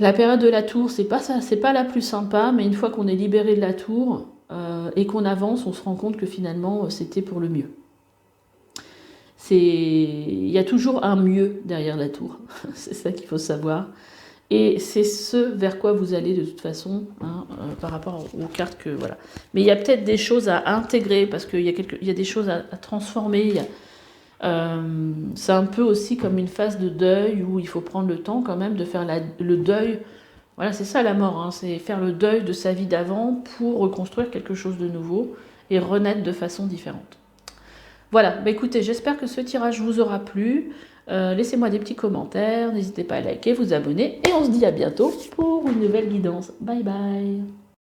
La période de la tour, c'est pas la plus sympa, mais une fois qu'on est libéré de la tour et qu'on avance, on se rend compte que finalement, c'était pour le mieux. Il y a toujours un mieux derrière la tour, c'est ça qu'il faut savoir. Et c'est ce vers quoi vous allez de toute façon, hein, par rapport aux cartes que... Voilà. Mais il y a peut-être des choses à intégrer, parce qu'il y a des choses à transformer, c'est un peu aussi comme une phase de deuil où il faut prendre le temps quand même de faire le deuil Voilà, c'est ça la mort, hein, c'est faire le deuil de sa vie d'avant pour reconstruire quelque chose de nouveau et renaître de façon différente. Voilà, bah écoutez, j'espère que ce tirage vous aura plu. Laissez-moi des petits commentaires, n'hésitez pas à liker, vous abonner, et on se dit à bientôt pour une nouvelle guidance. Bye bye.